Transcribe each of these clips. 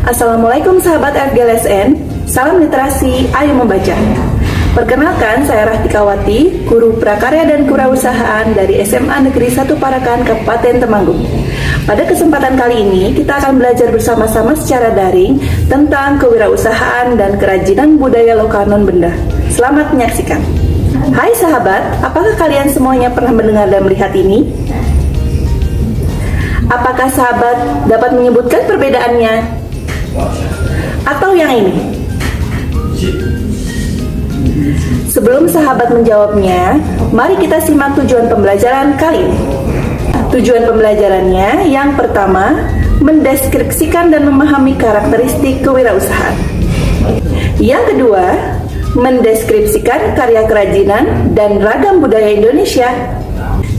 Assalamualaikum sahabat FGLSN, salam literasi, ayo membaca. Perkenalkan, saya Rahtikawati, guru prakarya dan kewirausahaan dari SMA Negeri 1 Parakan, Kabupaten Temanggung. Pada kesempatan kali ini, kita akan belajar bersama-sama secara daring tentang kewirausahaan dan kerajinan budaya lokal non-benda. Selamat menyaksikan. Hai sahabat, apakah kalian semuanya pernah mendengar dan melihat ini? Apakah sahabat dapat menyebutkan perbedaannya? Atau yang ini? Sebelum sahabat menjawabnya, mari kita simak tujuan pembelajaran kali ini. Tujuan pembelajarannya yang pertama, mendeskripsikan dan memahami karakteristik kewirausahaan. Yang kedua, mendeskripsikan karya kerajinan dan ragam budaya Indonesia.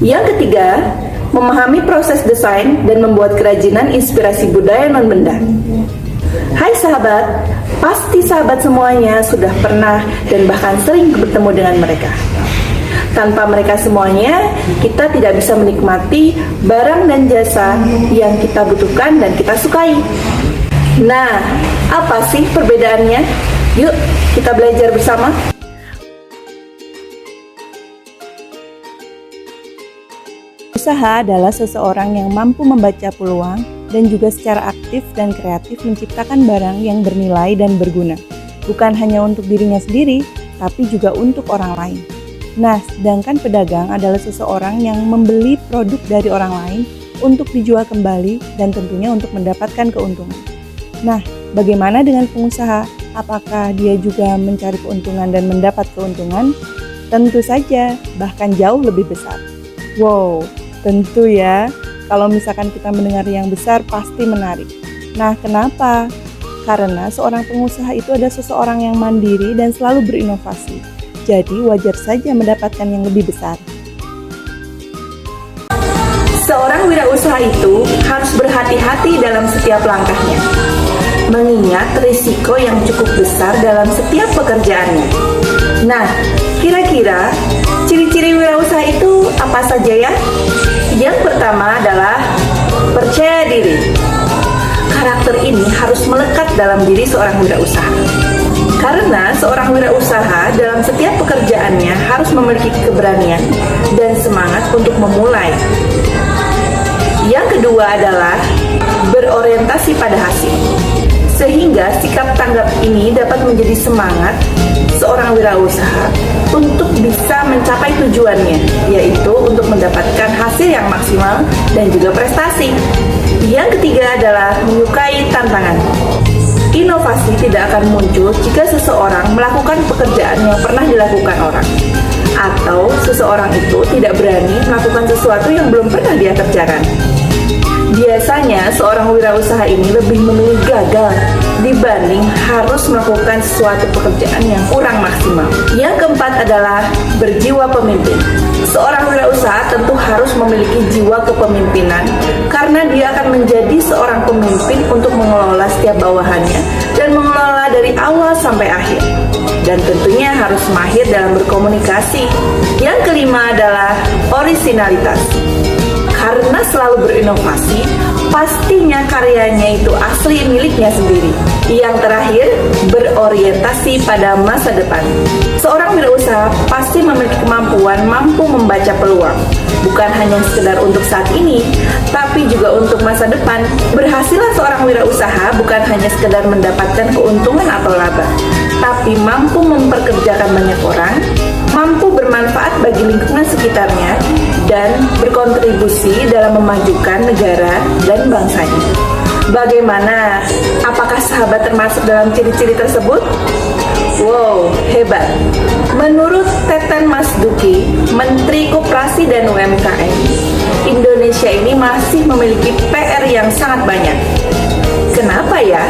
Yang ketiga, memahami proses desain dan membuat kerajinan inspirasi budaya non-benda. Hai sahabat, pasti sahabat semuanya sudah pernah dan bahkan sering bertemu dengan mereka. Tanpa mereka semuanya, kita tidak bisa menikmati barang dan jasa yang kita butuhkan dan kita sukai. Nah, apa sih perbedaannya? Yuk, kita belajar bersama. Usaha adalah seseorang yang mampu membaca peluang dan juga secara aktif dan kreatif menciptakan barang yang bernilai dan berguna. Bukan hanya untuk dirinya sendiri, tapi juga untuk orang lain. Nah, sedangkan pedagang adalah seseorang yang membeli produk dari orang lain untuk dijual kembali dan tentunya untuk mendapatkan keuntungan. Nah, bagaimana dengan pengusaha? Apakah dia juga mencari keuntungan dan mendapat keuntungan? Tentu saja, bahkan jauh lebih besar. Wow, tentu ya. Kalau misalkan kita mendengar yang besar, pasti menarik. Nah, kenapa? Karena seorang pengusaha itu adalah seseorang yang mandiri dan selalu berinovasi. Jadi, wajar saja mendapatkan yang lebih besar. Seorang wirausaha itu harus berhati-hati dalam setiap langkahnya, mengingat risiko yang cukup besar dalam setiap pekerjaannya. Nah, kira-kira ciri-ciri wirausaha itu apa saja ya? Yang pertama adalah percaya diri. Karakter ini harus melekat dalam diri seorang wirausaha. Karena seorang wirausaha dalam setiap pekerjaannya harus memiliki keberanian dan semangat untuk memulai. Yang kedua adalah berorientasi pada hasil. Sehingga sikap tanggap ini dapat menjadi semangat seorang wirausaha untuk bisa mencapai tujuannya, yaitu untuk mendapatkan hasil yang maksimal dan juga prestasi. Yang ketiga adalah menyukai tantangan. Inovasi tidak akan muncul jika seseorang melakukan pekerjaan yang pernah dilakukan orang, atau seseorang itu tidak berani melakukan sesuatu yang belum pernah dia kerjakan. Biasanya seorang wirausaha ini lebih memilih gagal dibanding harus melakukan suatu pekerjaan yang kurang maksimal. Yang keempat adalah berjiwa pemimpin. Seorang wirausaha tentu harus memiliki jiwa kepemimpinan karena dia akan menjadi seorang pemimpin untuk mengelola setiap bawahannya dan mengelola dari awal sampai akhir. Dan tentunya harus mahir dalam berkomunikasi. Yang kelima adalah orisinalitas. Karena selalu berinovasi, pastinya karyanya itu asli miliknya sendiri. Yang terakhir, berorientasi pada masa depan. Seorang wirausaha pasti memiliki kemampuan mampu membaca peluang. Bukan hanya sekedar untuk saat ini, tapi juga untuk masa depan. Berhasillah seorang wirausaha bukan hanya sekedar mendapatkan keuntungan atau laba, tapi mampu memperkerjakan banyak orang, mampu bermanfaat bagi lingkungan sekitarnya, dan berkontribusi dalam memajukan negara dan bangsanya. Bagaimana? Apakah sahabat termasuk dalam ciri-ciri tersebut? Wow, hebat! Menurut Teten Mas Duki, Menteri Koperasi dan UMKM, Indonesia ini masih memiliki PR yang sangat banyak. Kenapa ya?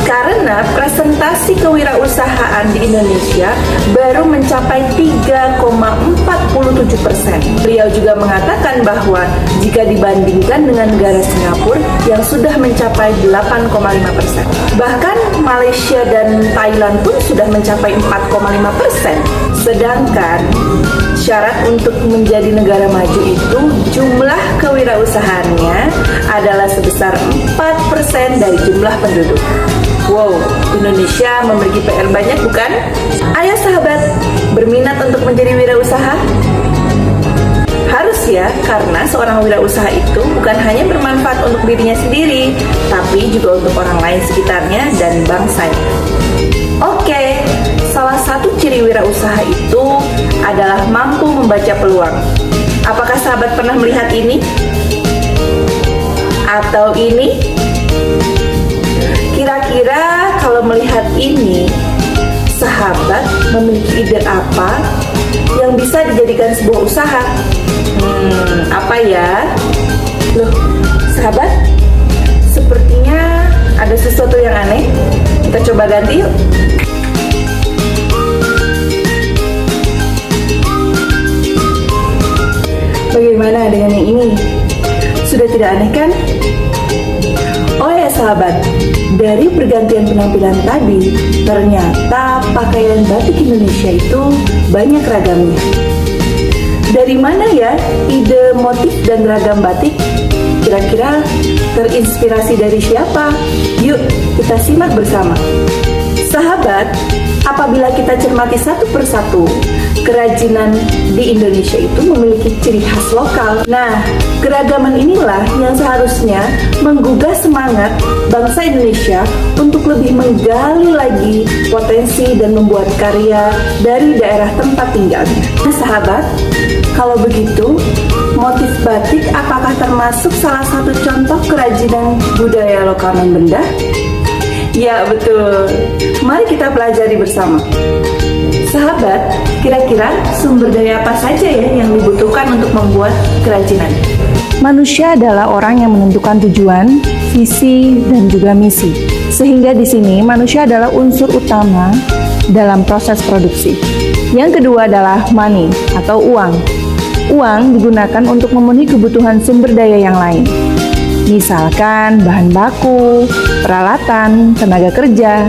Karena presentasi kewirausahaan di Indonesia baru mencapai 3,47%. Beliau juga mengatakan bahwa jika dibandingkan dengan negara Singapura yang sudah mencapai 8,5%. Bahkan Malaysia dan Thailand pun sudah mencapai 4,5%. Sedangkan Syarat untuk menjadi negara maju itu jumlah kewirausahaannya adalah sebesar 4% dari jumlah penduduk. Wow, Indonesia memiliki PR banyak bukan? Ayo sahabat, berminat untuk menjadi wirausaha? Harus ya, karena seorang wirausaha itu bukan hanya bermanfaat untuk dirinya sendiri, tapi juga untuk orang lain sekitarnya dan bangsanya. Oke, salah satu ciri wirausaha itu adalah mampu membaca peluang. Apakah sahabat pernah melihat ini? Atau ini? Kira-kira kalau melihat ini, sahabat memiliki ide apa yang bisa dijadikan sebuah usaha? Apa ya? Loh, sahabat, sepertinya ada sesuatu yang aneh. Kita coba ganti yuk. Bagaimana dengan yang ini? Sudah tidak aneh kan? Oh ya sahabat, dari pergantian penampilan tadi, ternyata pakaian batik Indonesia itu banyak ragamnya. Dari mana ya ide motif dan ragam batik? Kira-kira terinspirasi dari siapa? Yuk kita simak bersama. Sahabat, apabila kita cermati satu persatu, kerajinan di Indonesia itu memiliki ciri khas lokal. Nah, keragaman inilah yang seharusnya menggugah semangat bangsa Indonesia untuk lebih menggali lagi potensi dan membuat karya dari daerah tempat tinggalnya. Nah, sahabat, kalau begitu, motif batik apakah termasuk salah satu contoh kerajinan budaya lokal non-benda? Ya, betul. Mari kita pelajari bersama. Sahabat, kira-kira sumber daya apa saja ya yang dibutuhkan untuk membuat kerajinan? Manusia adalah orang yang menentukan tujuan, visi, dan juga misi. Sehingga di sini manusia adalah unsur utama dalam proses produksi. Yang kedua adalah money atau uang. Uang digunakan untuk memenuhi kebutuhan sumber daya yang lain. Misalkan bahan baku, peralatan, tenaga kerja.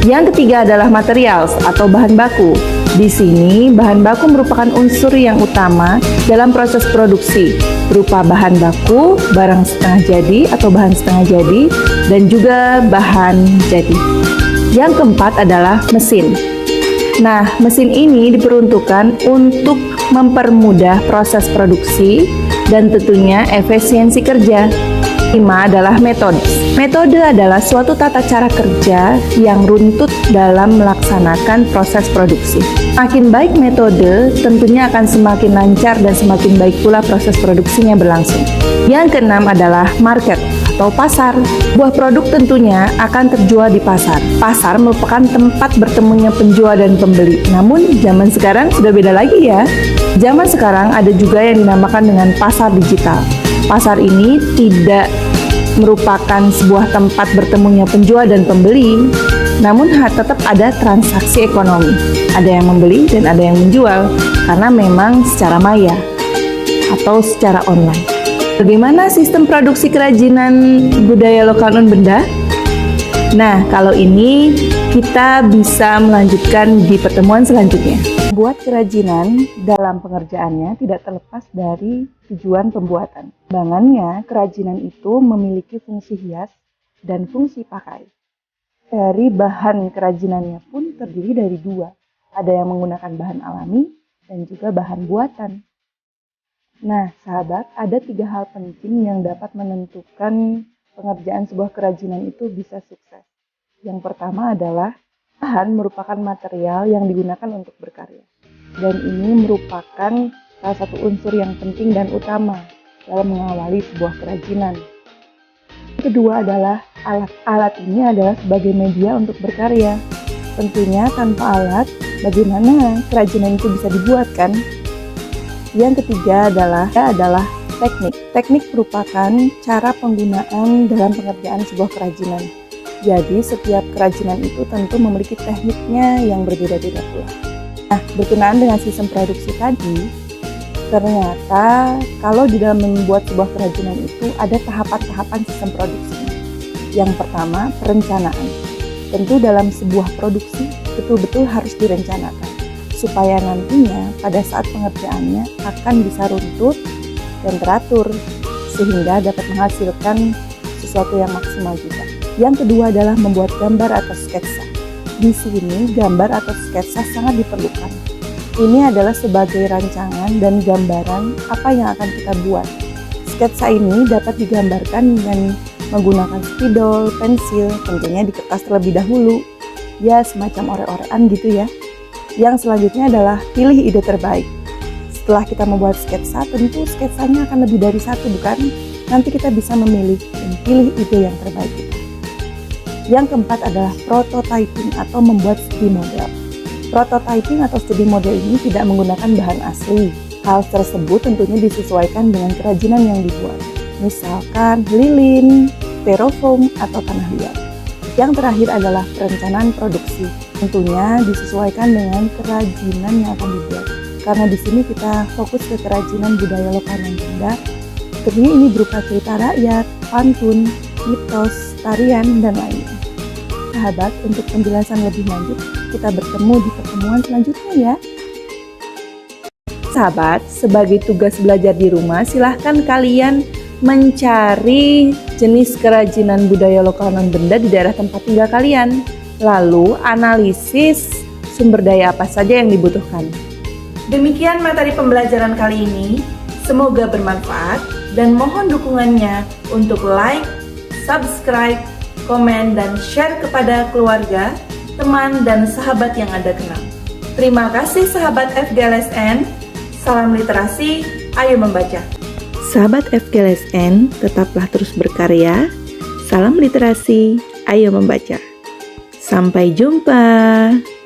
Yang ketiga adalah materials atau bahan baku. Di sini, bahan baku merupakan unsur yang utama dalam proses produksi, berupa bahan baku, barang setengah jadi atau bahan setengah jadi, dan juga bahan jadi. Yang keempat adalah mesin. Nah, mesin ini diperuntukkan untuk mempermudah proses produksi dan tentunya efisiensi kerja. Kelima adalah metode. Metode adalah suatu tata cara kerja yang runtut dalam melaksanakan proses produksi. Makin baik metode, tentunya akan semakin lancar dan semakin baik pula proses produksinya berlangsung. Yang keenam adalah market atau pasar. Buah produk tentunya akan terjual di pasar. Pasar merupakan tempat bertemunya penjual dan pembeli. Namun zaman sekarang sudah beda lagi ya. Zaman sekarang ada juga yang dinamakan dengan pasar digital. Pasar ini tidak merupakan sebuah tempat bertemunya penjual dan pembeli, namun tetap ada transaksi ekonomi. Ada yang membeli dan ada yang menjual, karena memang secara maya atau secara online. Bagaimana sistem produksi kerajinan budaya lokal non-benda? Nah, kalau ini kita bisa melanjutkan di pertemuan selanjutnya. Membuat kerajinan dalam pengerjaannya tidak terlepas dari tujuan pembuatan. Bangannya, kerajinan itu memiliki fungsi hias dan fungsi pakai. Dari bahan kerajinannya pun terdiri dari dua. Ada yang menggunakan bahan alami dan juga bahan buatan. Nah, sahabat, ada 3 hal penting yang dapat menentukan pengerjaan sebuah kerajinan itu bisa sukses. Yang pertama adalah bahan merupakan material yang digunakan untuk berkarya. Dan ini merupakan salah satu unsur yang penting dan utama dalam mengawali sebuah kerajinan. Yang kedua adalah alat. Alat ini adalah sebagai media untuk berkarya. Tentunya tanpa alat, bagaimana kerajinan itu bisa dibuat kan? Yang ketiga adalah teknik. Teknik merupakan cara penggunaan dalam pengerjaan sebuah kerajinan. Jadi setiap kerajinan itu tentu memiliki tekniknya yang berbeda-beda pula. Nah, berkenaan dengan sistem produksi tadi, ternyata kalau di dalam membuat sebuah kerajinan itu ada tahapan-tahapan sistem produksinya. Yang pertama, perencanaan. Tentu dalam sebuah produksi betul-betul harus direncanakan. supaya nantinya pada saat pengerjaannya akan bisa runtut dan teratur sehingga dapat menghasilkan sesuatu yang maksimal juga. Yang kedua adalah membuat gambar atau sketsa. Di sini gambar atau sketsa sangat diperlukan. Ini adalah sebagai rancangan dan gambaran apa yang akan kita buat. Sketsa ini dapat digambarkan dengan menggunakan spidol, pensil, tentunya di kertas terlebih dahulu. Ya, semacam ore-orean gitu ya. Yang selanjutnya adalah pilih ide terbaik. Setelah kita membuat sketsa, tentu sketsanya akan lebih dari satu, bukan? Nanti kita bisa memilih dan pilih ide yang terbaik kita. Yang keempat adalah prototyping atau membuat studi model. Prototyping atau studi model ini tidak menggunakan bahan asli. Hal tersebut tentunya disesuaikan dengan kerajinan yang dibuat. Misalkan lilin, styrofoam, atau tanah liat. Yang terakhir adalah perencanaan produksi. Tentunya disesuaikan dengan kerajinan yang akan dibuat. Karena di sini kita fokus ke kerajinan budaya lokal non Benda. Tentunya ini berupa cerita rakyat, pantun, mitos, tarian, dan lainnya. Sahabat, untuk penjelasan lebih lanjut, kita bertemu di pertemuan selanjutnya ya. Sahabat, sebagai tugas belajar di rumah, silahkan kalian mencari jenis kerajinan budaya lokal non Benda di daerah tempat tinggal kalian. Lalu analisis sumber daya apa saja yang dibutuhkan. Demikian materi pembelajaran kali ini. Semoga bermanfaat dan mohon dukungannya untuk like, subscribe, komen, dan share kepada keluarga, teman, dan sahabat yang Anda kenal. Terima kasih sahabat FGLSN. Salam literasi, ayo membaca. Sahabat FGLSN, tetaplah terus berkarya. Salam literasi, ayo membaca. Sampai jumpa.